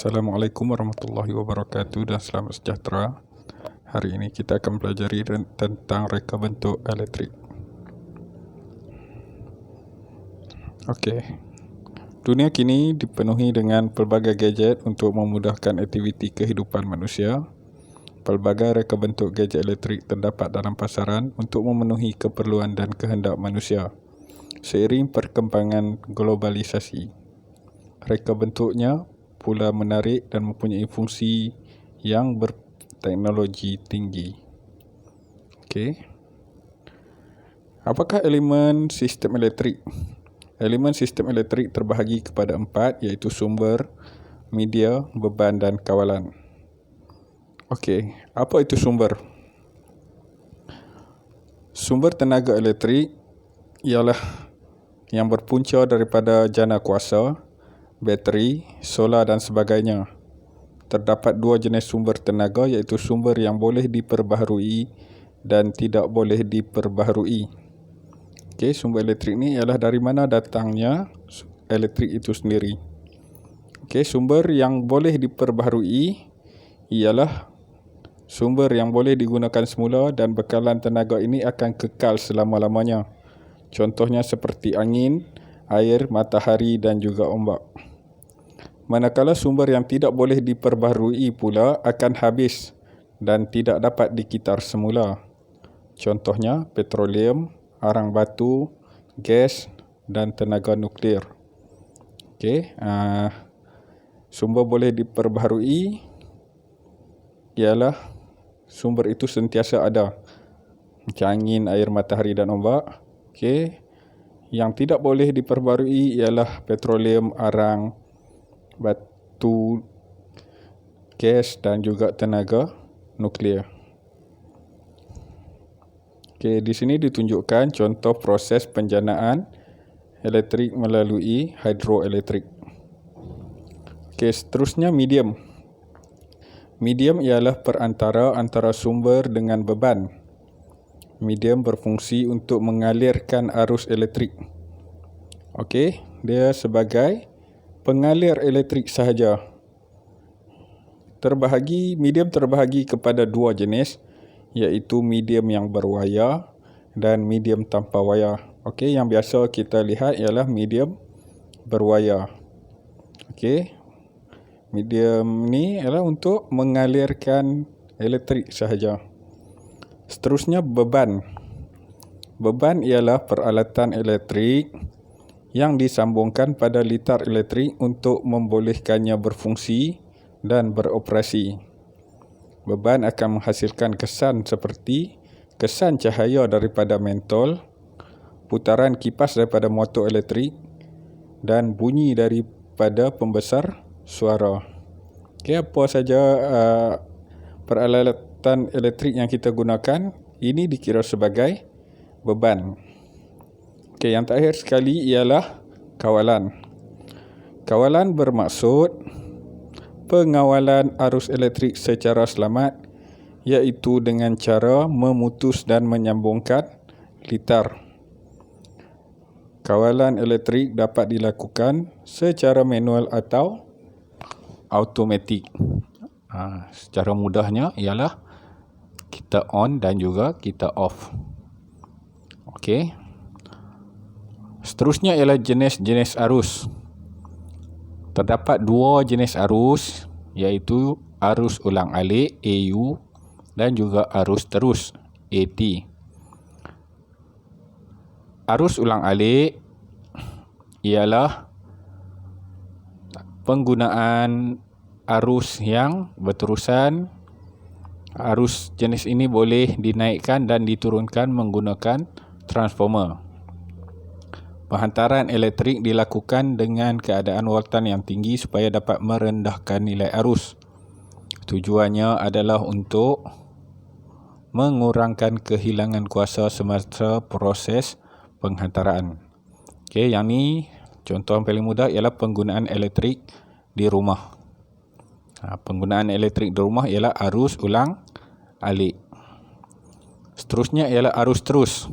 Assalamualaikum warahmatullahi wabarakatuh dan selamat sejahtera. Hari ini kita akan pelajari tentang reka bentuk elektrik. Okey. Dunia kini dipenuhi dengan pelbagai gadget untuk memudahkan aktiviti kehidupan manusia. Pelbagai reka bentuk gadget elektrik terdapat dalam pasaran untuk memenuhi keperluan dan kehendak manusia. Seiring perkembangan globalisasi, reka bentuknya pula menarik dan mempunyai fungsi yang berteknologi tinggi. Okey. Apakah elemen sistem elektrik? Elemen sistem elektrik terbahagi kepada 4, iaitu sumber, media, beban dan kawalan. Okey, apa itu sumber? Sumber tenaga elektrik ialah yang berpunca daripada jana kuasa, bateri, solar dan sebagainya. Terdapat dua jenis sumber tenaga, iaitu sumber yang boleh diperbaharui dan tidak boleh diperbaharui. Okey, sumber elektrik ni ialah dari mana datangnya elektrik itu sendiri. Okey, sumber yang boleh diperbaharui ialah sumber yang boleh digunakan semula dan bekalan tenaga ini akan kekal selama-lamanya. Contohnya seperti angin, air, matahari dan juga ombak. Manakala sumber yang tidak boleh diperbaharui pula akan habis dan tidak dapat dikitar semula. Contohnya petroleum, arang batu, gas dan tenaga nuklear. Okey, sumber boleh diperbaharui ialah sumber itu sentiasa ada. Macam angin, air, matahari dan ombak. Okey. Yang tidak boleh diperbaharui ialah petroleum, arang batu, gas dan juga tenaga nuklear. Okey, di sini ditunjukkan contoh proses penjanaan elektrik melalui hidroelektrik. Okey, seterusnya medium. Medium ialah perantara antara sumber dengan beban. Medium berfungsi untuk mengalirkan arus elektrik. Okey, dia sebagai pengalir elektrik sahaja. Medium terbahagi kepada dua jenis, iaitu medium yang berwayar dan medium tanpa wayar. Okey, yang biasa kita lihat ialah medium berwayar. Okey, medium ni ialah untuk mengalirkan elektrik sahaja. Seterusnya beban. Beban ialah peralatan elektrik yang disambungkan pada litar elektrik untuk membolehkannya berfungsi dan beroperasi. Beban akan menghasilkan kesan seperti kesan cahaya daripada mentol, putaran kipas daripada motor elektrik dan bunyi daripada pembesar suara. Okey, apa saja peralatan elektrik yang kita gunakan, ini dikira sebagai beban. Okey, yang terakhir sekali ialah kawalan. Kawalan bermaksud pengawalan arus elektrik secara selamat, iaitu dengan cara memutus dan menyambungkan litar. Kawalan elektrik dapat dilakukan secara manual atau automatik. Secara mudahnya ialah kita on dan juga kita off. Okey. Seterusnya ialah jenis-jenis arus. Terdapat dua jenis arus, iaitu arus ulang-alik AU dan juga arus terus AT. Arus ulang-alik ialah penggunaan arus yang berterusan. Arus jenis ini boleh dinaikkan dan diturunkan menggunakan transformer. Penghantaran elektrik dilakukan dengan keadaan voltan yang tinggi supaya dapat merendahkan nilai arus. Tujuannya adalah untuk mengurangkan kehilangan kuasa semasa proses penghantaran. Okey, yang ni contoh yang paling mudah ialah penggunaan elektrik di rumah. Penggunaan elektrik di rumah ialah arus ulang-alik. Seterusnya ialah arus terus.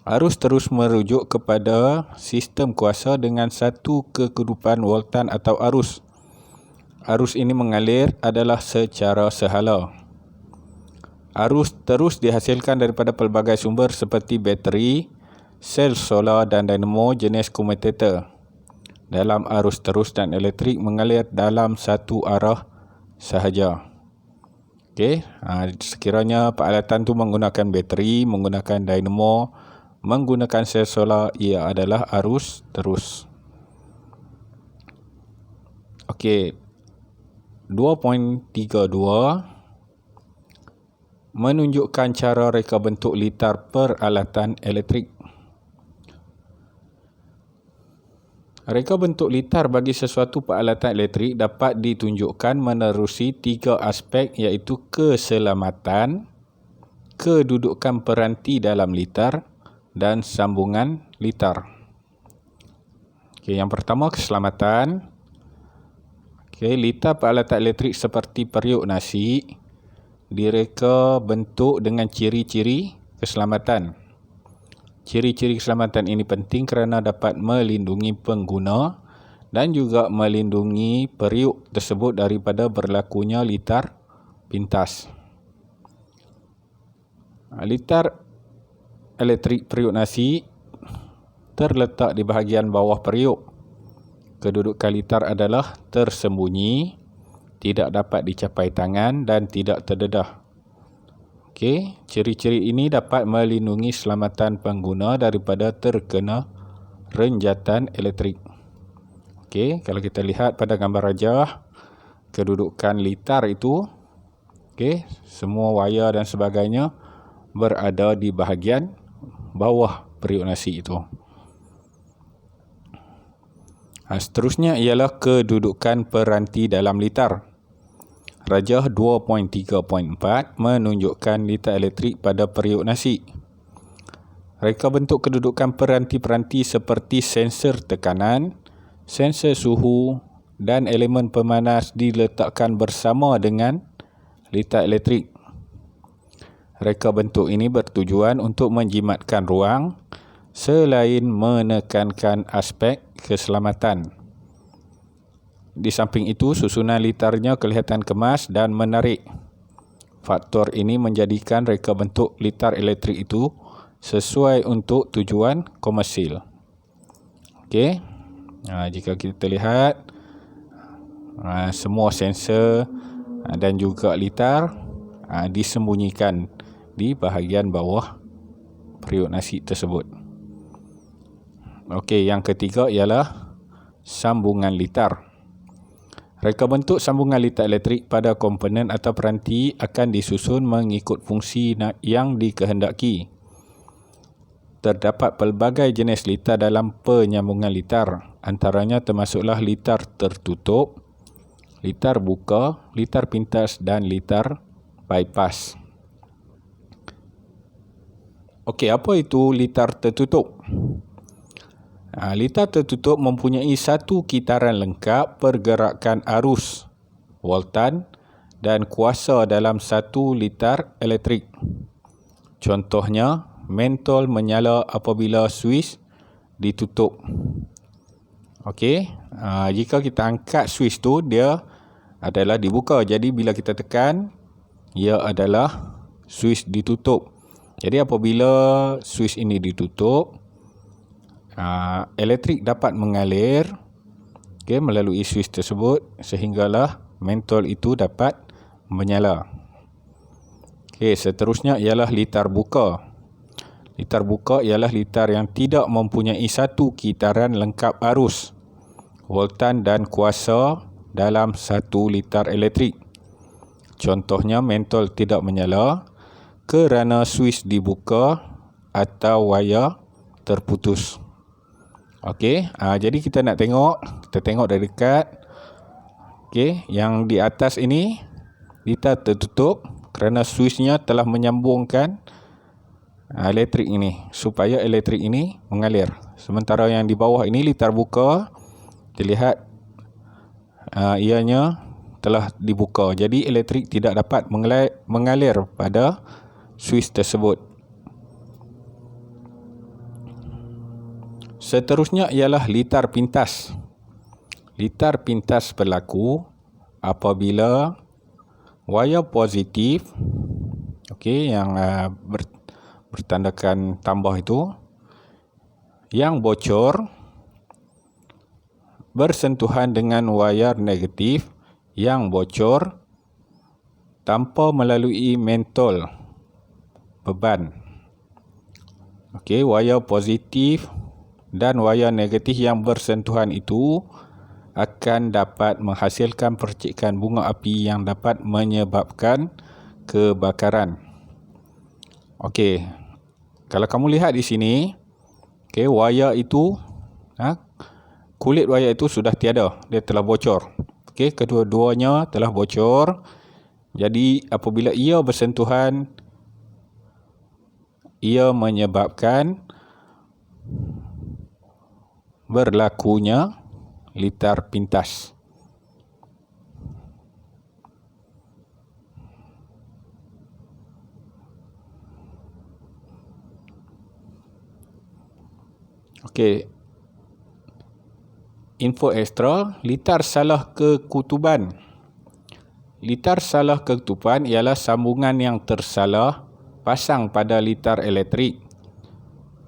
Arus terus merujuk kepada sistem kuasa dengan satu kekedupan voltan atau arus. arus ini mengalir adalah secara sehala. Arus terus dihasilkan daripada pelbagai sumber seperti bateri, sel solar dan dinamo jenis commutator. Dalam arus terus dan elektrik mengalir dalam satu arah sahaja. Sekiranya peralatan tu menggunakan bateri, menggunakan dinamo, menggunakan sel solar, ia adalah arus terus. 2.32 menunjukkan cara reka bentuk litar peralatan elektrik. Reka bentuk litar bagi sesuatu peralatan elektrik dapat ditunjukkan menerusi 3 aspek, iaitu keselamatan, kedudukan peranti dalam litar dan sambungan litar. Yang pertama, keselamatan. Litar peralatan elektrik seperti periuk nasi direka bentuk dengan ciri-ciri keselamatan. Ciri-ciri keselamatan ini penting kerana dapat melindungi pengguna dan juga melindungi periuk tersebut daripada berlakunya litar pintas. Litar elektrik periuk nasi terletak di bahagian bawah periuk. Kedudukan litar adalah tersembunyi, tidak dapat dicapai tangan dan tidak terdedah. Ciri-ciri ini dapat melindungi keselamatan pengguna daripada terkena renjatan elektrik. Kalau kita lihat pada gambar rajah, kedudukan litar itu, semua wayar dan sebagainya berada di bahagian bawah periuk nasi itu. Seterusnya ialah kedudukan peranti dalam litar. Rajah 2.3.4 menunjukkan litar elektrik pada periuk nasi. Reka bentuk kedudukan peranti-peranti seperti sensor tekanan, sensor suhu dan elemen pemanas diletakkan bersama dengan litar elektrik. Reka bentuk ini bertujuan untuk menjimatkan ruang selain menekankan aspek keselamatan. Di samping itu, susunan litarnya kelihatan kemas dan menarik. Faktor ini menjadikan reka bentuk litar elektrik itu sesuai untuk tujuan komersil. Jika kita lihat semua sensor dan juga litar disembunyikan di bahagian bawah periuk nasi tersebut. Yang ketiga ialah sambungan litar. Reka bentuk sambungan litar elektrik pada komponen atau peranti akan disusun mengikut fungsi yang dikehendaki. Terdapat pelbagai jenis litar dalam penyambungan litar. Antaranya termasuklah litar tertutup, litar buka, litar pintas dan litar bypass. Apa itu litar tertutup? Litar tertutup mempunyai satu kitaran lengkap pergerakan arus, voltan dan kuasa dalam satu litar elektrik. Contohnya, mentol menyala apabila switch ditutup. Jika kita angkat switch tu, dia adalah dibuka. Jadi bila kita tekan, ia adalah switch ditutup. Jadi apabila switch ini ditutup, elektrik dapat mengalir melalui switch tersebut sehinggalah mentol itu dapat menyala. Seterusnya ialah litar buka. Litar buka ialah litar yang tidak mempunyai satu kitaran lengkap arus, voltan dan kuasa dalam satu litar elektrik. Contohnya, mentol tidak menyala kerana switch dibuka atau wayar terputus. Jadi kita nak tengok, kita tengok dari dekat. Yang di atas ini litar tertutup kerana switchnya telah menyambungkan elektrik ini supaya elektrik ini mengalir. Sementara yang di bawah ini litar buka, terlihat ianya telah dibuka. Jadi elektrik tidak dapat mengalir pada switch tersebut. Seterusnya ialah litar pintas. Litar pintas berlaku apabila wayar positif, yang bertandakan tambah itu, yang bocor bersentuhan dengan wayar negatif yang bocor tanpa melalui mentol beban. Wayar positif dan wayar negatif yang bersentuhan itu akan dapat menghasilkan percikan bunga api yang dapat menyebabkan kebakaran. Kalau kamu lihat di sini, wayar itu, kulit wayar itu sudah tiada, dia telah bocor. Kedua-duanya telah bocor. Jadi apabila ia bersentuhan, ia menyebabkan berlakunya litar pintas. Info ekstra, litar salah kekutuban. Litar salah kekutuban ialah sambungan yang tersalah pasang pada litar elektrik.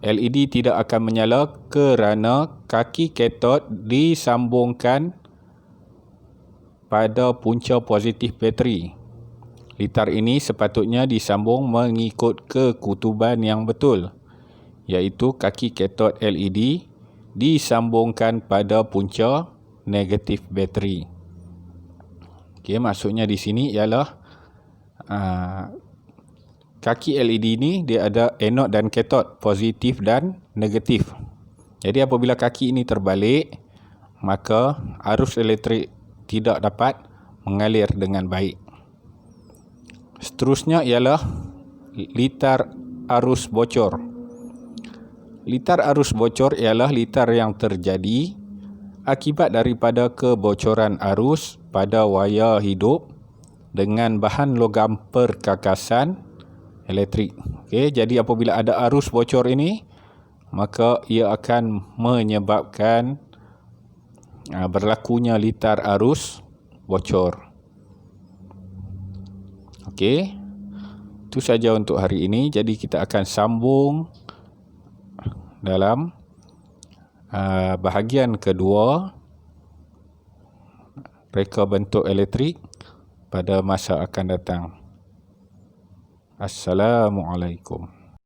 LED tidak akan menyala kerana kaki katod disambungkan pada punca positif bateri. Litar ini sepatutnya disambung mengikut kekutuban yang betul, iaitu kaki katod LED disambungkan pada punca negatif bateri. Maksudnya di sini ialah kaki LED ni dia ada anode dan katod, positif dan negatif. Jadi apabila kaki ini terbalik, maka arus elektrik tidak dapat mengalir dengan baik. Seterusnya ialah litar arus bocor. Litar arus bocor ialah litar yang terjadi akibat daripada kebocoran arus pada wayar hidup dengan bahan logam perkakasan elektrik. Jadi apabila ada arus bocor ini, maka ia akan menyebabkan berlakunya litar arus bocor. Itu saja untuk hari ini. Jadi kita akan sambung dalam bahagian kedua reka bentuk elektrik pada masa akan datang. Assalamualaikum.